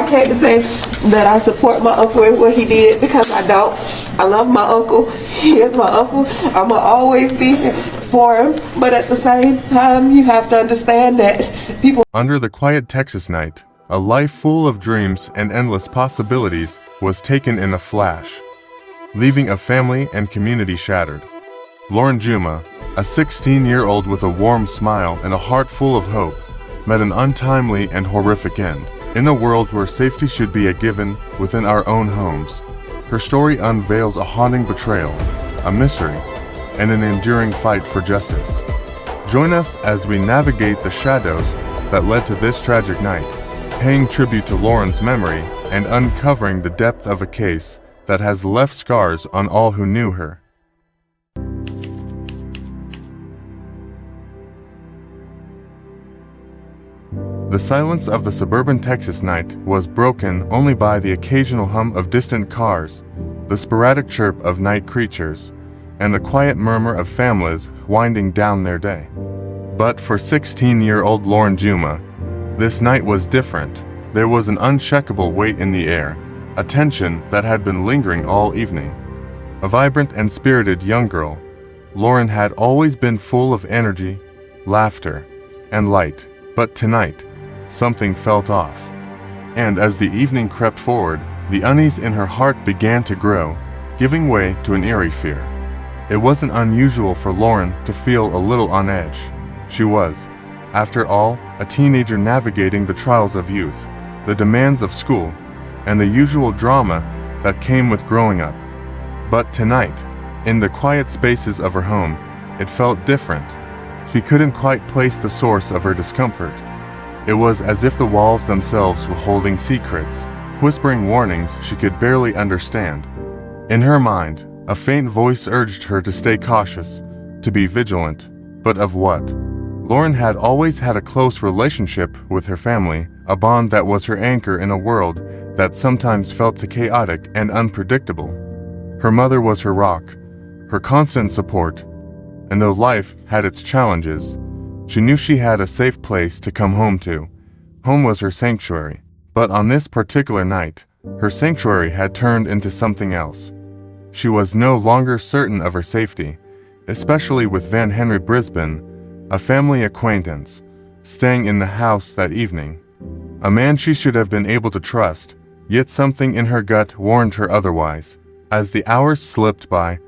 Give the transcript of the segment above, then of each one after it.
I can't say that I support my uncle and what he did because I don't. I love my uncle. He is my uncle. I'm going to always be for him. But at the same time, you have to understand that people... Under the quiet Texas night, a life full of dreams and endless possibilities was taken in a flash, leaving a family and community shattered. Lauren Juma, a 16-year-old with a warm smile and a heart full of hope, met an untimely and horrific end. In a world where safety should be a given within our own homes, her story unveils a haunting betrayal, a mystery, and an enduring fight for justice. Join us as we navigate the shadows that led to this tragic night, paying tribute to Lauren's memory and uncovering the depth of a case that has left scars on all who knew her. The silence of the suburban Texas night was broken only by the occasional hum of distant cars, the sporadic chirp of night creatures, and the quiet murmur of families winding down their day. But for 16-year-old Lauren Juma, this night was different. There was an unshakable weight in the air, a tension that had been lingering all evening. A vibrant and spirited young girl, Lauren had always been full of energy, laughter, and light. But tonight, something felt off. And as the evening crept forward, the unease in her heart began to grow, giving way to an eerie fear. It wasn't unusual for Lauren to feel a little on edge. She was, after all, a teenager navigating the trials of youth, the demands of school, and the usual drama that came with growing up. But tonight, in the quiet spaces of her home, it felt different. She couldn't quite place the source of her discomfort. It was as if the walls themselves were holding secrets, whispering warnings she could barely understand. In her mind, a faint voice urged her to stay cautious, to be vigilant. But of what? Lauren had always had a close relationship with her family, a bond that was her anchor in a world that sometimes felt chaotic and unpredictable. Her mother was her rock, her constant support, and though life had its challenges, she knew she had a safe place to come home to. Home was her sanctuary. But on this particular night, her sanctuary had turned into something else. She was no longer certain of her safety, especially with Van Henry Brisbane, a family acquaintance, staying in the house that evening. A man she should have been able to trust, yet something in her gut warned her otherwise. As the hours slipped by,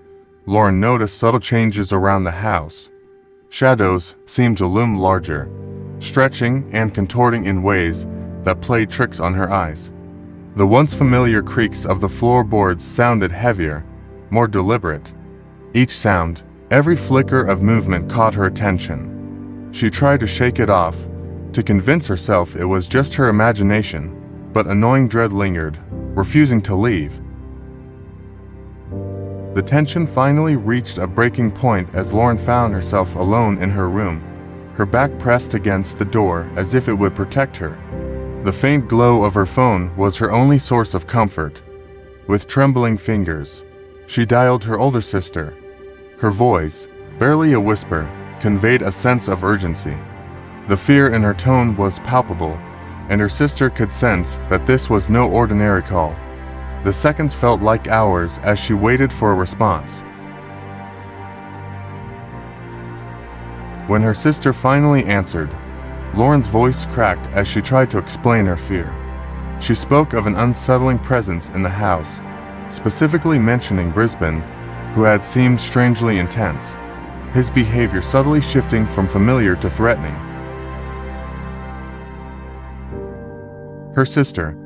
Lauren noticed subtle changes around the house. Shadows seemed to loom larger, stretching and contorting in ways that played tricks on her eyes. The once familiar creaks of the floorboards sounded heavier, more deliberate. Each sound, every flicker of movement caught her attention. She tried to shake it off, to convince herself it was just her imagination, but annoying dread lingered, refusing to leave. The tension finally reached a breaking point as Lauren found herself alone in her room, her back pressed against the door as if it would protect her. The faint glow of her phone was her only source of comfort. With trembling fingers, she dialed her older sister. Her voice, barely a whisper, conveyed a sense of urgency. The fear in her tone was palpable, and her sister could sense that this was no ordinary call. The seconds felt like hours as she waited for a response. When her sister finally answered, Lauren's voice cracked as she tried to explain her fear. She spoke of an unsettling presence in the house, specifically mentioning Brisbane, who had seemed strangely intense, his behavior subtly shifting from familiar to threatening. Her sister,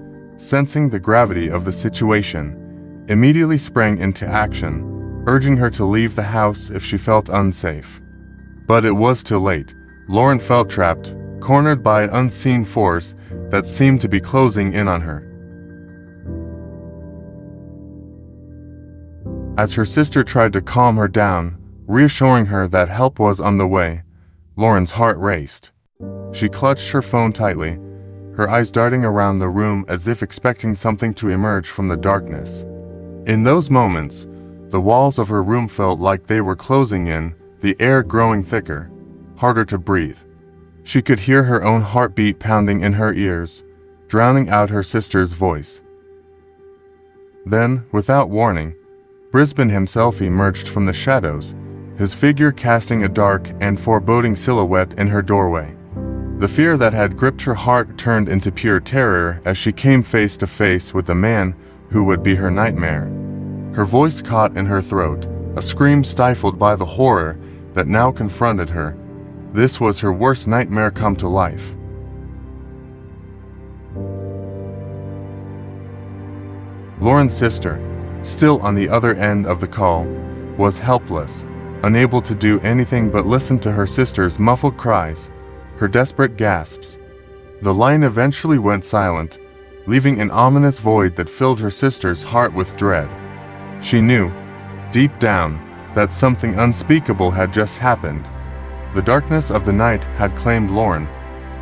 sensing the gravity of the situation, immediately sprang into action, urging her to leave the house if she felt unsafe. But it was too late. Lauren felt trapped, cornered by an unseen force that seemed to be closing in on her. As her sister tried to calm her down, reassuring her that help was on the way, Lauren's heart raced. She clutched her phone tightly, her eyes darting around the room as if expecting something to emerge from the darkness. In those moments, the walls of her room felt like they were closing in, the air growing thicker, harder to breathe. She could hear her own heartbeat pounding in her ears, drowning out her sister's voice. Then, without warning, Brisbane himself emerged from the shadows, his figure casting a dark and foreboding silhouette in her doorway. The fear that had gripped her heart turned into pure terror as she came face to face with the man who would be her nightmare. Her voice caught in her throat, a scream stifled by the horror that now confronted her. This was her worst nightmare come to life. Lauren's sister, still on the other end of the call, was helpless, unable to do anything but listen to her sister's muffled cries, her desperate gasps. The line eventually went silent, leaving an ominous void that filled her sister's heart with dread. She knew, deep down, that something unspeakable had just happened. The darkness of the night had claimed Lauren,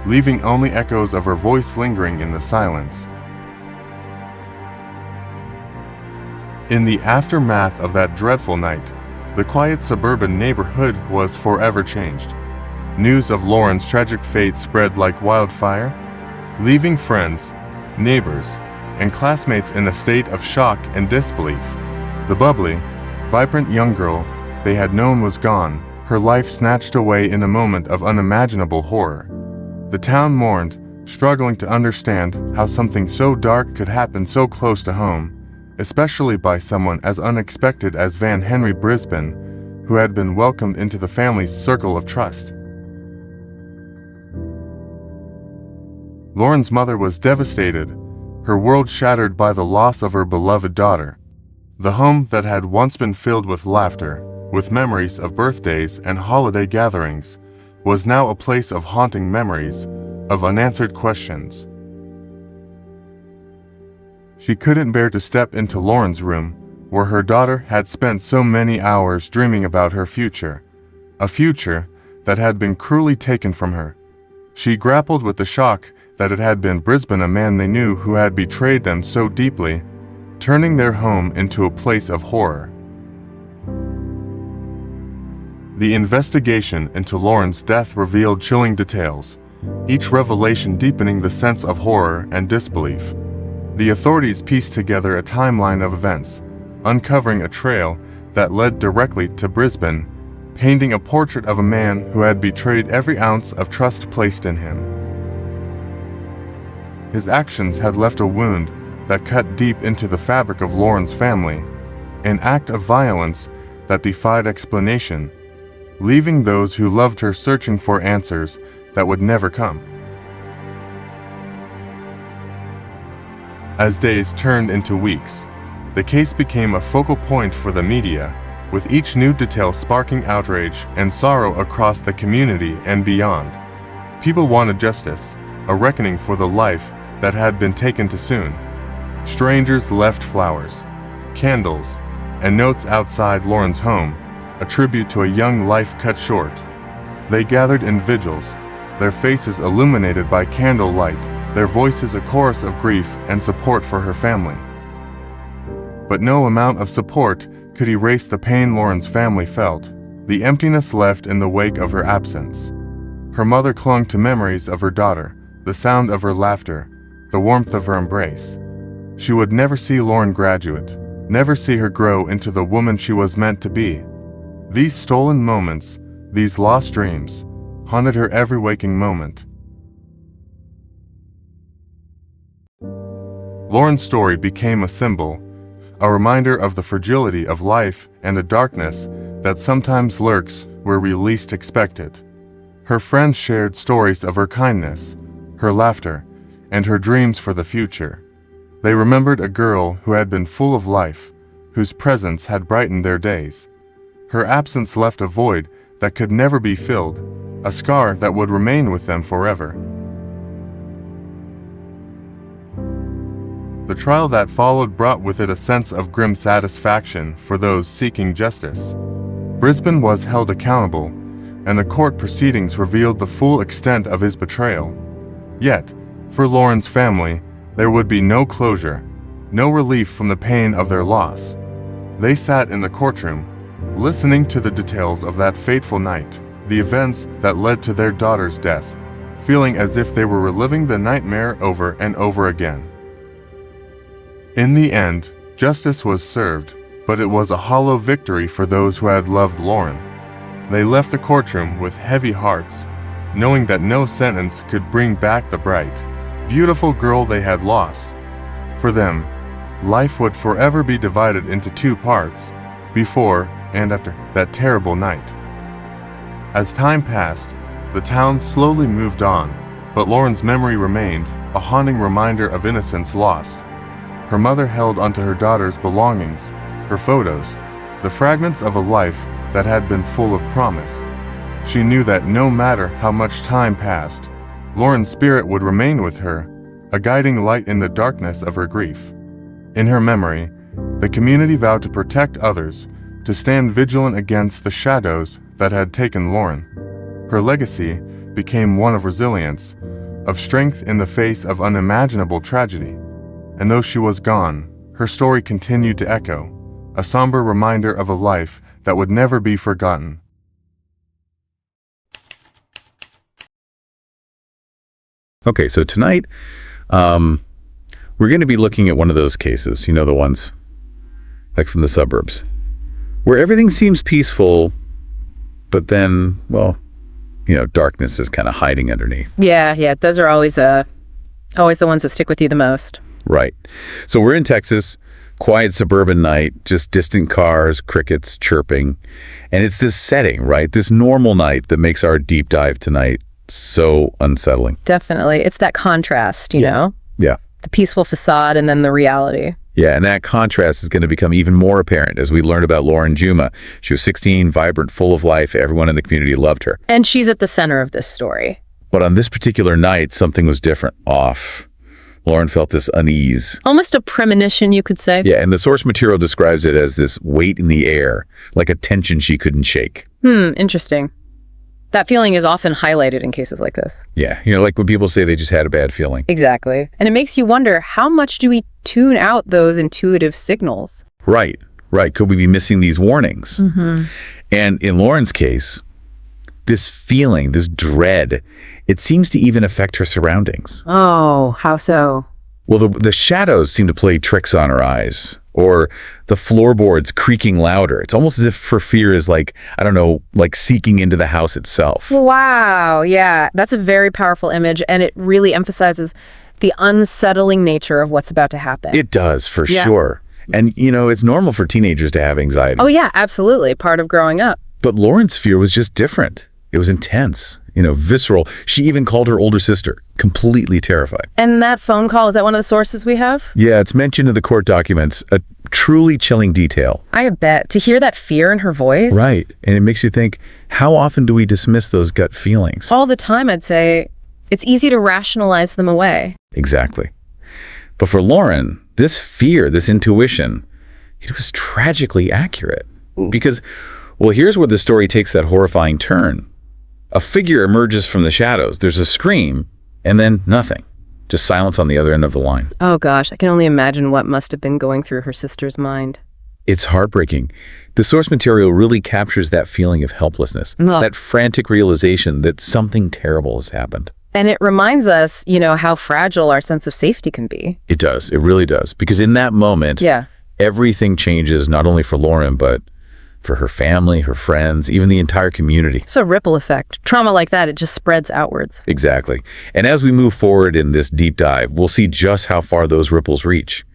leaving only echoes of her voice lingering in the silence. In the aftermath of that dreadful night, the quiet suburban neighborhood was forever changed. News of Lauren's tragic fate spread like wildfire, leaving friends, neighbors, and classmates in a state of shock and disbelief. The bubbly, vibrant young girl they had known was gone, her life snatched away in a moment of unimaginable horror. The town mourned, struggling to understand how something so dark could happen so close to home, especially by someone as unexpected as Van Henry Brisbane, who had been welcomed into the family's circle of trust. Lauren's mother was devastated, her world shattered by the loss of her beloved daughter. The home that had once been filled with laughter, with memories of birthdays and holiday gatherings, was now a place of haunting memories, of unanswered questions. She couldn't bear to step into Lauren's room, where her daughter had spent so many hours dreaming about her future, a future that had been cruelly taken from her. She grappled with the shock that it had been Brisbane, a man they knew who had betrayed them so deeply, turning their home into a place of horror. The investigation into Lauren's death revealed chilling details, each revelation deepening the sense of horror and disbelief. The authorities pieced together a timeline of events, uncovering a trail that led directly to Brisbane, painting a portrait of a man who had betrayed every ounce of trust placed in him. His actions had left a wound that cut deep into the fabric of Lauren's family, an act of violence that defied explanation, leaving those who loved her searching for answers that would never come. As days turned into weeks, the case became a focal point for the media, with each new detail sparking outrage and sorrow across the community and beyond. People wanted justice, a reckoning for the life that had been taken too soon. Strangers left flowers, candles, and notes outside Lauren's home, a tribute to a young life cut short. They gathered in vigils, their faces illuminated by candlelight, their voices a chorus of grief and support for her family. But no amount of support could erase the pain Lauren's family felt, the emptiness left in the wake of her absence. Her mother clung to memories of her daughter, the sound of her laughter, the warmth of her embrace. She would never see Lauren graduate, never see her grow into the woman she was meant to be. These stolen moments, these lost dreams, haunted her every waking moment. Lauren's story became a symbol, a reminder of the fragility of life and the darkness that sometimes lurks where we least expect it. Her friends shared stories of her kindness, her laughter, and her dreams for the future. They remembered a girl who had been full of life, whose presence had brightened their days. Her absence left a void that could never be filled, a scar that would remain with them forever. The trial that followed brought with it a sense of grim satisfaction for those seeking justice. Brisbane was held accountable, and the court proceedings revealed the full extent of his betrayal. Yet, for Lauren's family, there would be no closure, no relief from the pain of their loss. They sat in the courtroom, listening to the details of that fateful night, the events that led to their daughter's death, feeling as if they were reliving the nightmare over and over again. In the end, justice was served, but it was a hollow victory for those who had loved Lauren. They left the courtroom with heavy hearts, knowing that no sentence could bring back the bright, beautiful girl they had lost. For them, life would forever be divided into two parts, before and after that terrible night. As time passed, the town slowly moved on, but Lauren's memory remained, a haunting reminder of innocence lost. Her mother held onto her daughter's belongings, her photos, the fragments of a life that had been full of promise. She knew that no matter how much time passed, Lauren's spirit would remain with her, a guiding light in the darkness of her grief. In her memory, the community vowed to protect others, to stand vigilant against the shadows that had taken Lauren. Her legacy became one of resilience, of strength in the face of unimaginable tragedy. And though she was gone, her story continued to echo, a somber reminder of a life that would never be forgotten. Okay, so tonight, we're going to be looking at one of those cases, you know, the ones like from the suburbs, where everything seems peaceful, but then, well, you know, darkness is kind of hiding underneath. Yeah, those are always the ones that stick with you the most. Right. So we're in Texas, quiet suburban night, just distant cars, crickets chirping. And it's this setting, right? This normal night that makes our deep dive tonight so unsettling. Definitely. It's that contrast, you know? Yeah. The peaceful facade and then the reality. Yeah, and that contrast is going to become even more apparent as we learn about Lauren Juma. She was 16, vibrant, full of life. Everyone in the community loved her. And she's at the center of this story. But on this particular night, something was different, off. Lauren felt this unease. Almost a premonition, you could say. Yeah, and the source material describes it as this weight in the air, like a tension she couldn't shake. Interesting. That feeling is often highlighted in cases like this. Yeah, you know, like when people say they just had a bad feeling. Exactly. And it makes you wonder, how much do we tune out those intuitive signals? Right. Could we be missing these warnings? And in Lauren's case, this feeling, this dread, it seems to even affect her surroundings. Oh, how so? Well, the shadows seem to play tricks on her eyes, or the floorboards creaking louder. It's almost as if her fear is like, I don't know, like seeking into the house itself. Wow, yeah. That's a very powerful image, and it really emphasizes the unsettling nature of what's about to happen. It does, for sure. And, you know, it's normal for teenagers to have anxiety. Oh, yeah, absolutely. Part of growing up. But Lauren's fear was just different. It was intense, you know, visceral. She even called her older sister, completely terrified. And that phone call, is that one of the sources we have? Yeah, it's mentioned in the court documents, a truly chilling detail. I bet. To hear that fear in her voice? Right. And it makes you think, how often do we dismiss those gut feelings? All the time, I'd say. It's easy to rationalize them away. Exactly. But for Lauren, this fear, this intuition, it was tragically accurate. Because, well, here's where the story takes that horrifying turn. A figure emerges from the shadows. There's a scream, and then nothing. Just silence on the other end of the line. Oh gosh, I can only imagine what must have been going through her sister's mind. It's heartbreaking. The source material really captures that feeling of helplessness, Ugh. that frantic realization that something terrible has happened. And it reminds us, you know, how fragile our sense of safety can be. It does. It really does. Because in that moment, everything changes, not only for Lauren, but for her family, her friends, even the entire community. It's a ripple effect. Trauma like that, it just spreads outwards. Exactly. And as we move forward in this deep dive, we'll see just how far those ripples reach.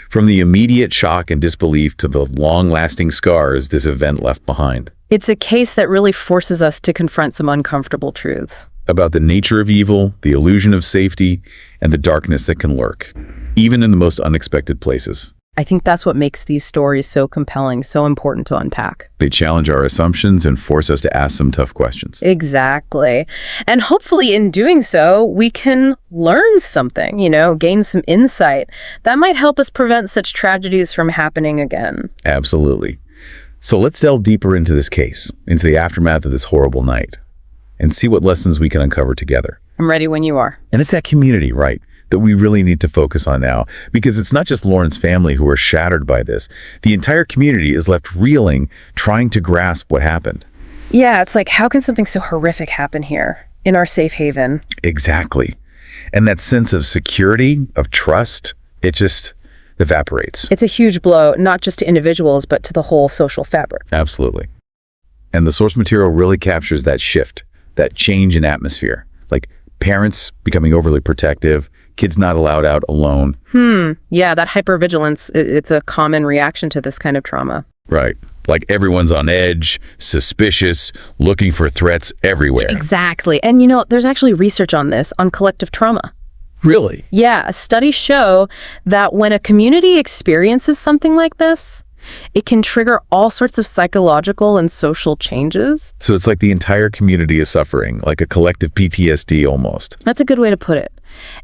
From the immediate shock and disbelief to the long-lasting scars this event left behind. It's a case that really forces us to confront some uncomfortable truths. About the nature of evil, the illusion of safety, and the darkness that can lurk, even in the most unexpected places. I think that's what makes these stories so compelling, so important to unpack. They challenge our assumptions and force us to ask some tough questions. Exactly. And hopefully in doing so, we can learn something, you know, gain some insight that might help us prevent such tragedies from happening again. Absolutely. So let's delve deeper into this case, into the aftermath of this horrible night, and see what lessons we can uncover together. I'm ready when you are. And it's that community, right, that we really need to focus on now, because it's not just Lauren's family who are shattered by this. The entire community is left reeling, trying to grasp what happened. Yeah, it's like, how can something so horrific happen here? In our safe haven. Exactly. And that sense of security, of trust, it just evaporates. It's a huge blow, not just to individuals, but to the whole social fabric. Absolutely. And the source material really captures that shift, that change in atmosphere. Like parents becoming overly protective, kids not allowed out alone. Yeah, that hypervigilance, it's a common reaction to this kind of trauma. Right. Like everyone's on edge, suspicious, looking for threats everywhere. Exactly. And you know, there's actually research on this, on collective trauma. Really? Yeah, studies show that when a community experiences something like this, it can trigger all sorts of psychological and social changes. So it's like the entire community is suffering, like a collective PTSD almost. That's a good way to put it.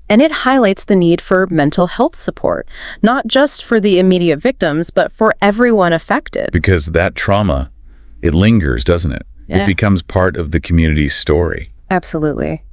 And it highlights the need for mental health support, not just for the immediate victims, but for everyone affected. Because that trauma, it lingers, doesn't it? Yeah. It becomes part of the community's story. Absolutely.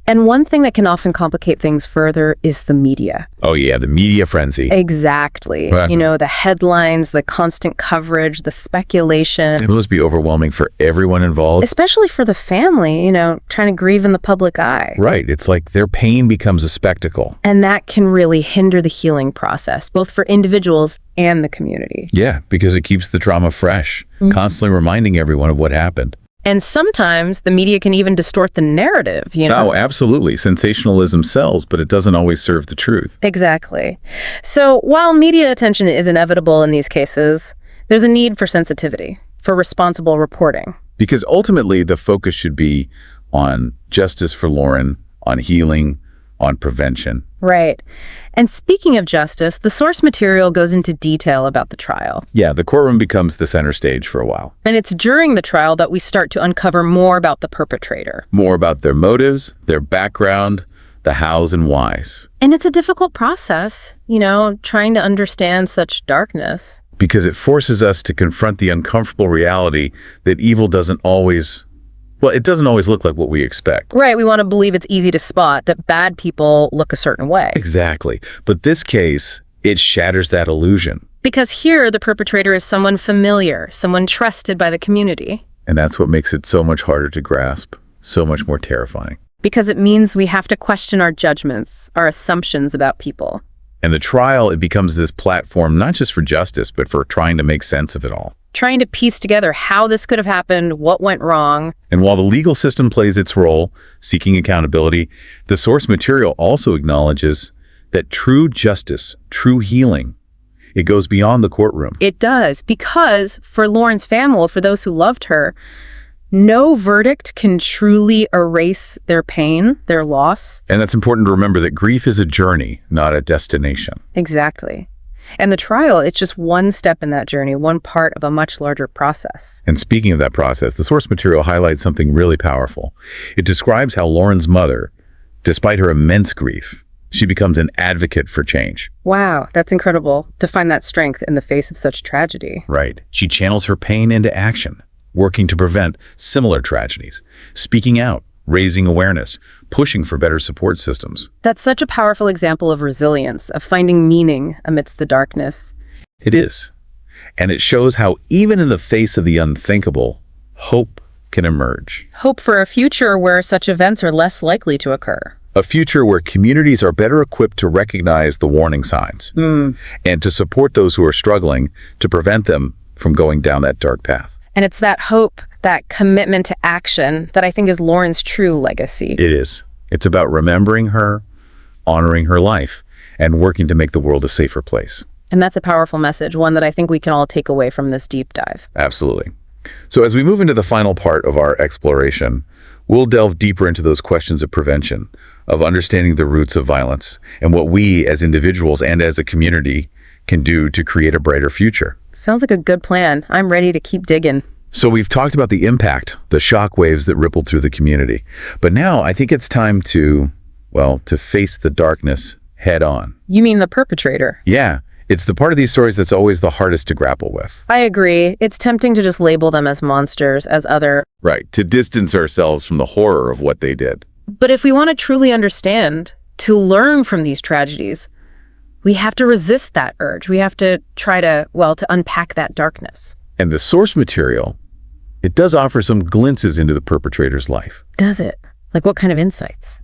And one thing that can often complicate things further is the media. Oh yeah, the media frenzy. Exactly. Right. You know, the headlines, the constant coverage, the speculation. It must be overwhelming for everyone involved. Especially for the family, you know, trying to grieve in the public eye. Right. It's like their pain becomes a spectacle. And that can really hinder the healing process, both for individuals and the community. Yeah, because it keeps the trauma fresh, constantly reminding everyone of what happened. And sometimes the media can even distort the narrative, you know? Oh, absolutely. Sensationalism sells, but it doesn't always serve the truth. Exactly. So while media attention is inevitable in these cases, there's a need for sensitivity, for responsible reporting. Because ultimately, the focus should be on justice for Lauren, on healing, on prevention. Right. And speaking of justice, the source material goes into detail about the trial. Yeah, the courtroom becomes the center stage for a while. And it's during the trial that we start to uncover more about the perpetrator. More about their motives, their background, the hows and whys. And it's a difficult process, you know, trying to understand such darkness. Because it forces us to confront the uncomfortable reality that evil doesn't always look like what we expect. Right, we want to believe it's easy to spot that bad people look a certain way. Exactly. But this case, it shatters that illusion. Because here, the perpetrator is someone familiar, someone trusted by the community. And that's what makes it so much harder to grasp, so much more terrifying. Because it means we have to question our judgments, our assumptions about people. And the trial, it becomes this platform not just for justice, but for trying to make sense of it all. Trying to piece together how this could have happened, what went wrong. And while the legal system plays its role, seeking accountability, the source material also acknowledges that true justice, true healing, it goes beyond the courtroom. It does, because for Lauren's family, for those who loved her, no verdict can truly erase their pain, their loss. And that's important to remember that grief is a journey, not a destination. Exactly. And the trial, it's just one step in that journey, one part of a much larger process. And speaking of that process, the source material highlights something really powerful. It describes how Lauren's mother, despite her immense grief, she becomes an advocate for change. Wow, that's incredible to find that strength in the face of such tragedy. Right. She channels her pain into action, working to prevent similar tragedies, speaking out, raising awareness, pushing for better support systems. That's such a powerful example of resilience, of finding meaning amidst the darkness. It is. And it shows how even in the face of the unthinkable, hope can emerge. Hope for a future where such events are less likely to occur. A future where communities are better equipped to recognize the warning signs and to support those who are struggling to prevent them from going down that dark path. And it's that hope, that commitment to action that I think is Lauren's true legacy. It is. It's about remembering her, honoring her life, and working to make the world a safer place. And that's a powerful message, one that I think we can all take away from this deep dive. Absolutely. So as we move into the final part of our exploration, we'll delve deeper into those questions of prevention, of understanding the roots of violence, and what we as individuals and as a community can do to create a brighter future. Sounds like a good plan. I'm ready to keep digging. So we've talked about the impact, the shock waves that rippled through the community. But now I think it's time to face the darkness head on. You mean the perpetrator? Yeah, it's the part of these stories that's always the hardest to grapple with. I agree. It's tempting to just label them as monsters, as other. Right, to distance ourselves from the horror of what they did. But if we want to truly understand, to learn from these tragedies, we have to resist that urge. We have to try to unpack that darkness. And the source material, it does offer some glimpses into the perpetrator's life. Does it? Like what kind of insights?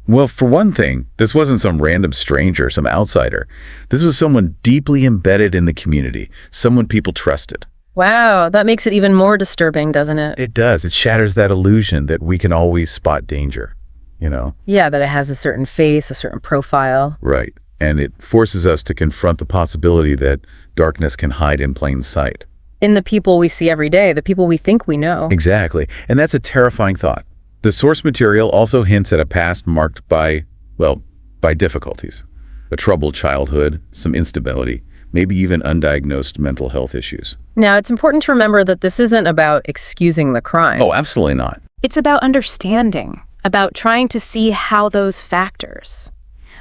Well, for one thing, this wasn't some random stranger, some outsider. This was someone deeply embedded in the community, someone people trusted. Wow, that makes it even more disturbing, doesn't it? It does. It shatters that illusion that we can always spot danger, you know? Yeah, that it has a certain face, a certain profile. Right. And it forces us to confront the possibility that darkness can hide in plain sight. In the people we see every day, the people we think we know. Exactly. And that's a terrifying thought. The source material also hints at a past marked by, well, by difficulties. A troubled childhood, some instability, maybe even undiagnosed mental health issues. Now, it's important to remember that this isn't about excusing the crime. Oh, absolutely not. It's about understanding, about trying to see how those factors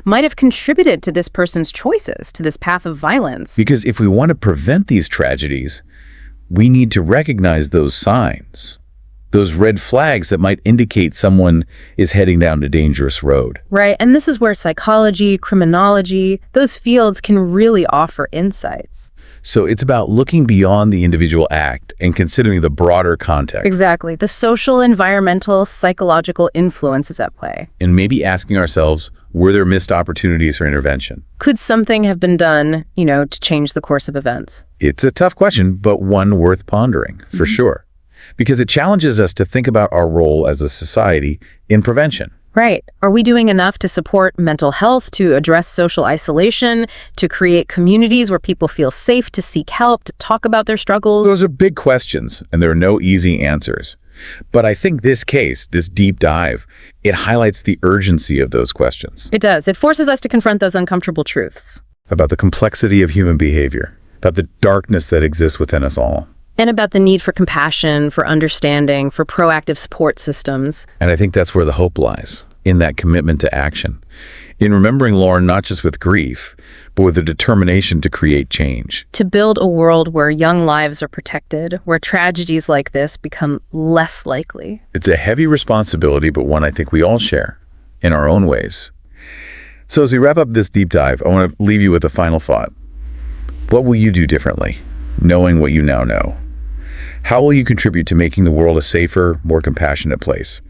might have contributed to this person's choices, to this path of violence. Because if we want to prevent these tragedies, we need to recognize those signs, those red flags that might indicate someone is heading down a dangerous road. Right, and this is where psychology, criminology, those fields can really offer insights. So it's about looking beyond the individual act and considering the broader context. Exactly. The social, environmental, psychological influences at play. And maybe asking ourselves, were there missed opportunities for intervention? Could something have been done, to change the course of events? It's a tough question, but one worth pondering, for sure. Because it challenges us to think about our role as a society in prevention. Right. Are we doing enough to support mental health, to address social isolation, to create communities where people feel safe to seek help, to talk about their struggles? Those are big questions, and there are no easy answers. But I think this case, this deep dive, it highlights the urgency of those questions. It does. It forces us to confront those uncomfortable truths. About the complexity of human behavior, about the darkness that exists within us all. And about the need for compassion, for understanding, for proactive support systems. And I think that's where the hope lies, in that commitment to action. In remembering Lauren not just with grief, but with a determination to create change. To build a world where young lives are protected, where tragedies like this become less likely. It's a heavy responsibility, but one I think we all share, in our own ways. So as we wrap up this deep dive, I want to leave you with a final thought. What will you do differently, knowing what you now know? How will you contribute to making the world a safer, more compassionate place?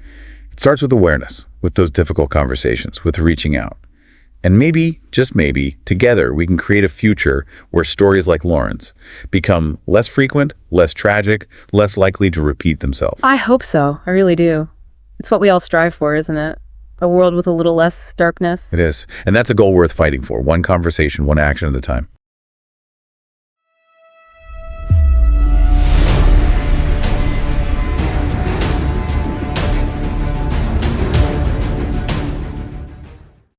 It starts with awareness, with those difficult conversations, with reaching out. And maybe, just maybe, together we can create a future where stories like Lauren's become less frequent, less tragic, less likely to repeat themselves. I hope so. I really do. It's what we all strive for, isn't it? A world with a little less darkness. It is. And that's a goal worth fighting for, one conversation, one action at a time.